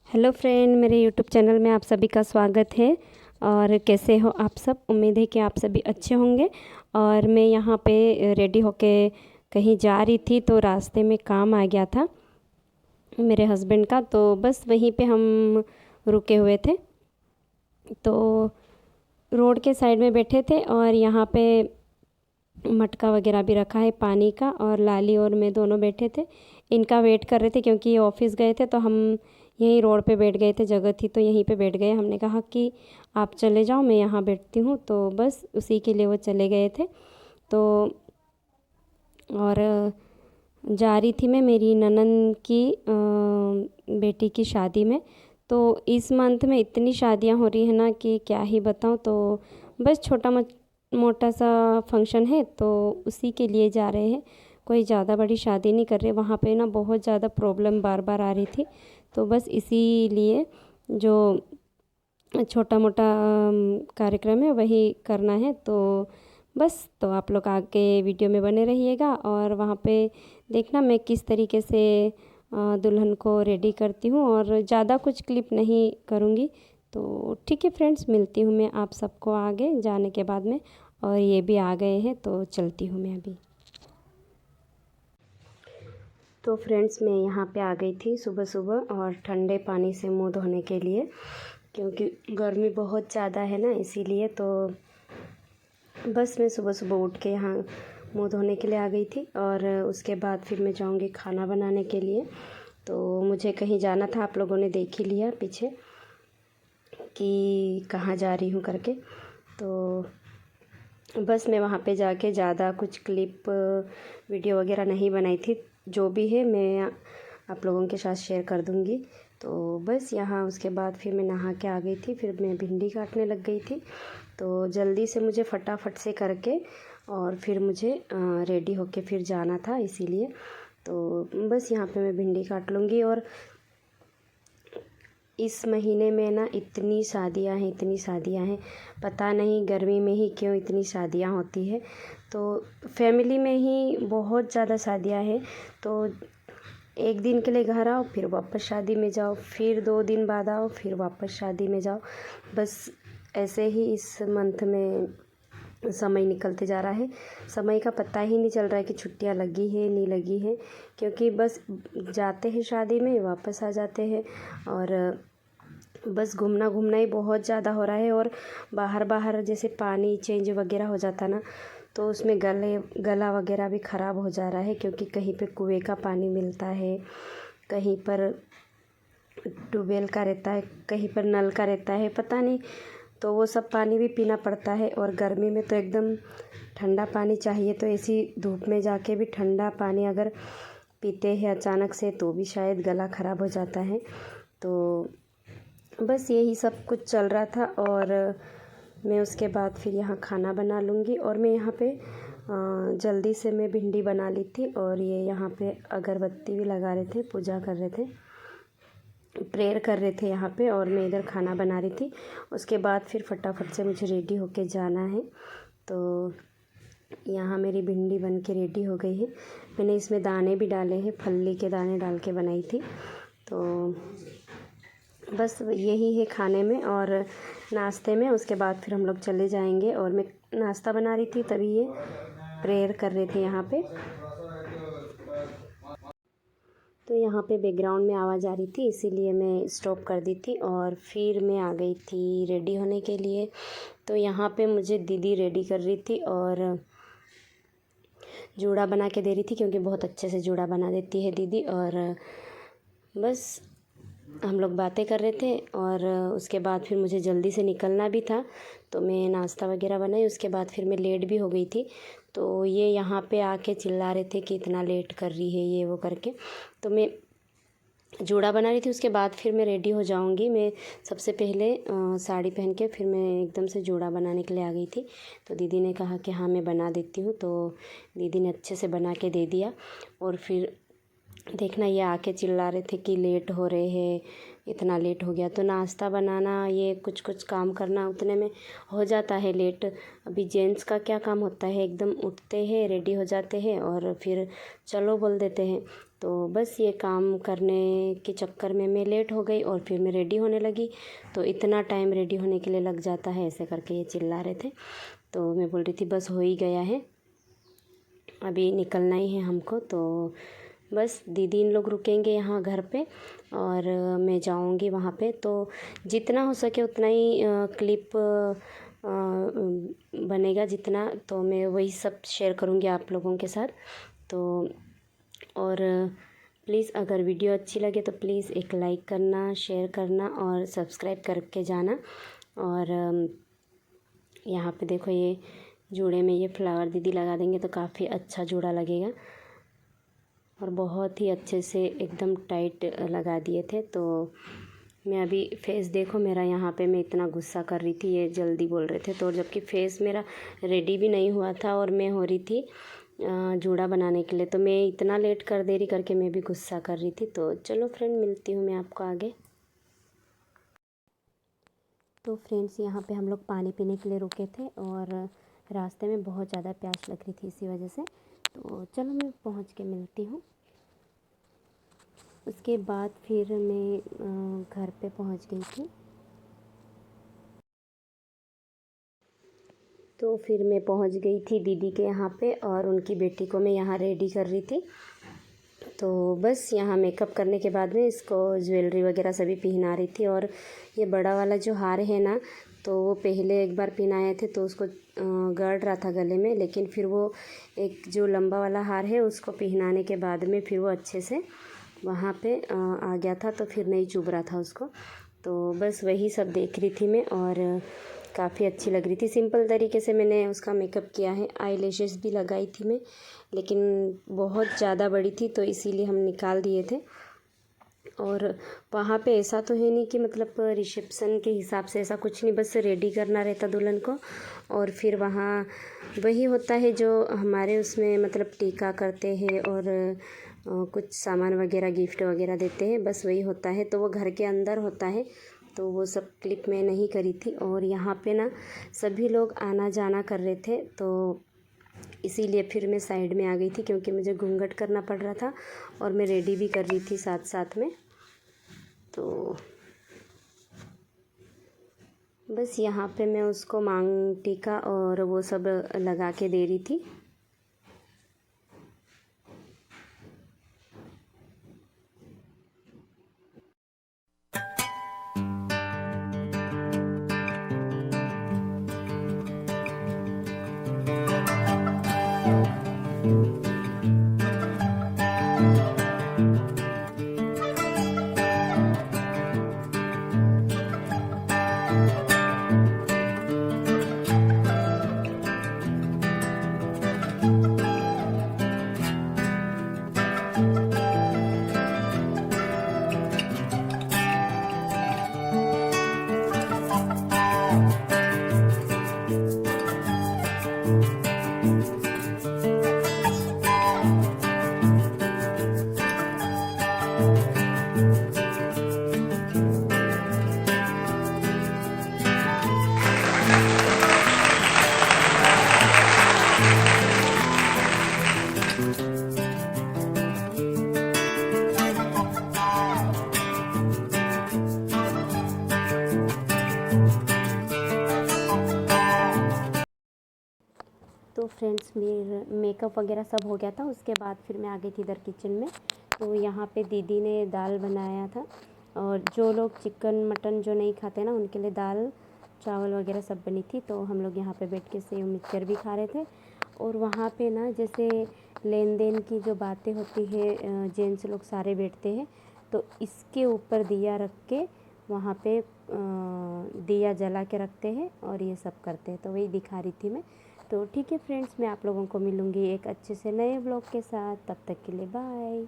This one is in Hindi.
हेलो फ्रेंड, मेरे यूट्यूब चैनल में आप सभी का स्वागत है। और कैसे हो आप सब? उम्मीद है कि आप सभी अच्छे होंगे। और मैं यहाँ पे रेडी होके कहीं जा रही थी तो रास्ते में काम आ गया था मेरे हस्बैंड का, तो बस वहीं पे हम रुके हुए थे। तो रोड के साइड में बैठे थे और यहाँ पे मटका वगैरह भी रखा है पानी का, और लाली और मैं दोनों बैठे थे, इनका वेट कर रहे थे क्योंकि ये ऑफिस गए थे। तो हम यहीं रोड पे बैठ गए थे, जगह थी तो यहीं पे बैठ गए। हमने कहा कि आप चले जाओ, मैं यहाँ बैठती हूँ, तो बस उसी के लिए वो चले गए थे। तो और जा रही थी मैं मेरी ननद की बेटी की शादी में। तो इस मंथ में इतनी शादियाँ हो रही है ना कि क्या ही बताऊँ। तो बस छोटा मोटा सा फंक्शन है तो उसी के लिए जा रहे हैं। कोई ज़्यादा बड़ी शादी नहीं कर रहे। वहाँ पे ना बहुत ज़्यादा प्रॉब्लम बार बार आ रही थी, तो बस इसीलिए जो छोटा मोटा कार्यक्रम है वही करना है। तो बस, तो आप लोग आगे वीडियो में बने रहिएगा और वहाँ पे देखना मैं किस तरीके से दुल्हन को रेडी करती हूँ, और ज़्यादा कुछ क्लिप नहीं करूँगी। तो ठीक है फ्रेंड्स, मिलती हूँ मैं आप सबको आगे जाने के बाद में। और ये भी आ गए हैं तो चलती हूँ मैं अभी। तो फ्रेंड्स, मैं यहाँ पे आ गई थी सुबह सुबह और ठंडे पानी से मुंह धोने के लिए, क्योंकि गर्मी बहुत ज़्यादा है ना, इसीलिए। तो बस मैं सुबह सुबह उठ के यहाँ मुंह धोने के लिए आ गई थी। और उसके बाद फिर मैं जाऊँगी खाना बनाने के लिए। तो मुझे कहीं जाना था, आप लोगों ने देख ही लिया पीछे कि कहाँ जा रही हूँ करके। तो बस मैं वहाँ पे जाके ज़्यादा कुछ क्लिप वीडियो वगैरह नहीं बनाई थी। जो भी है मैं आप लोगों के साथ शेयर कर दूँगी। तो बस यहाँ उसके बाद फिर मैं नहा के आ गई थी, फिर मैं भिंडी काटने लग गई थी। तो जल्दी से मुझे फटाफट से करके और फिर मुझे रेडी होके फिर जाना था, इसीलिए। तो बस यहाँ पे मैं भिंडी काट लूँगी। और इस महीने में ना इतनी शादियां हैं, इतनी शादियां हैं, पता नहीं गर्मी में ही क्यों इतनी शादियां होती है। तो फैमिली में ही बहुत ज़्यादा शादियां हैं। तो एक दिन के लिए घर आओ, फिर वापस शादी में जाओ, फिर 2 दिन बाद आओ, फिर वापस शादी में जाओ। बस ऐसे ही इस मंथ में समय निकलते जा रहा है। समय का पता ही नहीं चल रहा है कि छुट्टियां लगी है नहीं लगी है, क्योंकि बस जाते हैं शादी में, वापस आ जाते हैं। और बस घूमना घूमना ही बहुत ज़्यादा हो रहा है। और बाहर बाहर जैसे पानी चेंज वगैरह हो जाता ना, तो उसमें गला वगैरह भी ख़राब हो जा रहा है, क्योंकि कहीं पे कुएं का पानी मिलता है, कहीं पर ट्यूबवेल का रहता है, कहीं पर नल का रहता है, पता नहीं। तो वो सब पानी भी पीना पड़ता है। और गर्मी में तो एकदम ठंडा पानी चाहिए। तो ऐसी धूप में जाके भी ठंडा पानी अगर पीते हैं अचानक से तो भी शायद गला ख़राब हो जाता है। तो बस यही सब कुछ चल रहा था। और मैं उसके बाद फिर यहाँ खाना बना लूँगी। और मैं यहाँ पे जल्दी से मैं भिंडी बना ली थी, और ये यहाँ पे अगरबत्ती भी लगा रहे थे, पूजा कर रहे थे, प्रेयर कर रहे थे यहाँ पे। और मैं इधर खाना बना रही थी। उसके बाद फिर फटाफट से मुझे रेडी होके जाना है। तो यहाँ मेरी भिंडी बन के रेडी हो गई है। मैंने इसमें दाने भी डाले हैं, फल्ली के दाने डाल के बनाई थी। तो बस यही है खाने में और नाश्ते में। उसके बाद फिर हम लोग चले जाएंगे। और मैं नाश्ता बना रही थी तभी ये प्रेयर कर रहे थे यहाँ पे। तो यहाँ पे बैकग्राउंड में आवाज़ आ रही थी, इसीलिए मैं स्टॉप कर दी थी। और फिर मैं आ गई थी रेडी होने के लिए। तो यहाँ पे मुझे दीदी रेडी कर रही थी और जूड़ा बना के दे रही थी, क्योंकि बहुत अच्छे से जूड़ा बना देती है दीदी। और बस हम लोग बातें कर रहे थे। और उसके बाद फिर मुझे जल्दी से निकलना भी था, तो मैं नाश्ता वगैरह बनाई। उसके बाद फिर मैं लेट भी हो गई थी। तो ये यहाँ पे आके चिल्ला रहे थे कि इतना लेट कर रही है ये वो करके। तो मैं जूड़ा बना रही थी। उसके बाद फिर मैं रेडी हो जाऊंगी। मैं सबसे पहले साड़ी पहन के फिर मैं एकदम से जूड़ा बनाने के लिए आ गई थी। तो दीदी ने कहा कि हाँ मैं बना देती हूँ। तो दीदी ने अच्छे से बना के दे दिया। और फिर देखना, ये आके चिल्ला रहे थे कि लेट हो रहे हैं, इतना लेट हो गया। तो नाश्ता बनाना, ये कुछ कुछ काम करना, उतने में हो जाता है लेट। अभी जेंट्स का क्या काम होता है, एकदम उठते हैं, रेडी हो जाते हैं और फिर चलो बोल देते हैं। तो बस ये काम करने के चक्कर में मैं लेट हो गई और फिर मैं रेडी होने लगी। तो इतना टाइम रेडी होने के लिए लग जाता है, ऐसे करके ये चिल्ला रहे थे। तो मैं बोल रही थी बस हो ही गया है, अभी निकलना ही है हमको। तो बस दीदी इन लोग रुकेंगे यहाँ घर पे और मैं जाऊँगी वहाँ पे। तो जितना हो सके उतना ही क्लिप बनेगा जितना, तो मैं वही सब शेयर करूँगी आप लोगों के साथ। तो और प्लीज़ अगर वीडियो अच्छी लगे तो प्लीज़ एक लाइक करना, शेयर करना और सब्सक्राइब करके जाना। और यहाँ पे देखो ये जूड़े में ये फ्लावर दीदी लगा देंगे तो काफ़ी अच्छा जूड़ा लगेगा, और बहुत ही अच्छे से एकदम टाइट लगा दिए थे। तो मैं अभी फेस देखो मेरा, यहाँ पे मैं इतना गुस्सा कर रही थी, ये जल्दी बोल रहे थे, तो जबकि फेस मेरा रेडी भी नहीं हुआ था और मैं हो रही थी जूड़ा बनाने के लिए। तो मैं इतना लेट कर देरी करके मैं भी गुस्सा कर रही थी। तो चलो फ्रेंड, मिलती हूँ मैं आपको आगे। तो फ्रेंड्स, यहाँ पे हम लोग पानी पीने के लिए रुके थे और रास्ते में बहुत ज़्यादा प्यास लग रही थी इसी वजह से। तो चलो मैं पहुँच के मिलती हूँ। उसके बाद फिर मैं घर पे पहुँच गई थी। तो फिर मैं पहुँच गई थी दीदी के यहाँ पे और उनकी बेटी को मैं यहाँ रेडी कर रही थी। तो बस यहाँ मेकअप करने के बाद में इसको ज्वेलरी वगैरह सभी पहना रही थी। और ये बड़ा वाला जो हार है ना, तो वो पहले एक बार पहनाए थे तो उसको गड़ रहा था गले में, लेकिन फिर वो एक जो लंबा वाला हार है उसको पहनाने के बाद में फिर वो अच्छे से वहाँ पे आ गया था, तो फिर नहीं चुभ रहा था उसको। तो बस वही सब देख रही थी मैं और काफ़ी अच्छी लग रही थी। सिंपल तरीके से मैंने उसका मेकअप किया है। आई लैशेस भी लगाई थी मैं, लेकिन बहुत ज़्यादा बड़ी थी तो इसीलिए हम निकाल दिए थे। और वहाँ पे ऐसा तो है नहीं कि मतलब रिसेप्शन के हिसाब से ऐसा कुछ नहीं, बस रेडी करना रहता दुल्हन को। और फिर वहाँ वही होता है जो हमारे उसमें मतलब टीका करते हैं और कुछ सामान वगैरह गिफ्ट वगैरह देते हैं, बस वही होता है। तो वो घर के अंदर होता है, तो वो सब क्लिप मैं नहीं करी थी। और यहाँ पे ना सभी लोग आना जाना कर रहे थे, तो इसीलिए फिर मैं साइड में आ गई थी, क्योंकि मुझे घूंघट करना पड़ रहा था और मैं रेडी भी कर रही थी साथ साथ में। तो बस यहाँ पे मैं उसको मांग टीका और वो सब लगा के दे रही थी। तो फ्रेंड्स, मेरा मेकअप वगैरह सब हो गया था। उसके बाद फिर मैं आ गई थी इधर किचन में। तो यहाँ पे दीदी ने दाल बनाया था, और जो लोग चिकन मटन जो नहीं खाते ना, उनके लिए दाल चावल वगैरह सब बनी थी। तो हम लोग यहाँ पे बैठ के सेव मिक्सचर भी खा रहे थे। और वहाँ पे ना जैसे लेन देन की जो बातें होती है, जेंट्स लोग सारे बैठते हैं, तो इसके ऊपर दिया रख के वहाँ पे दिया जला के रखते हैं और ये सब करते हैं। तो वही दिखा रही थी मैं। तो ठीक है फ्रेंड्स, मैं आप लोगों को मिलूँगी एक अच्छे से नए ब्लॉग के साथ। तब तक के लिए बाय।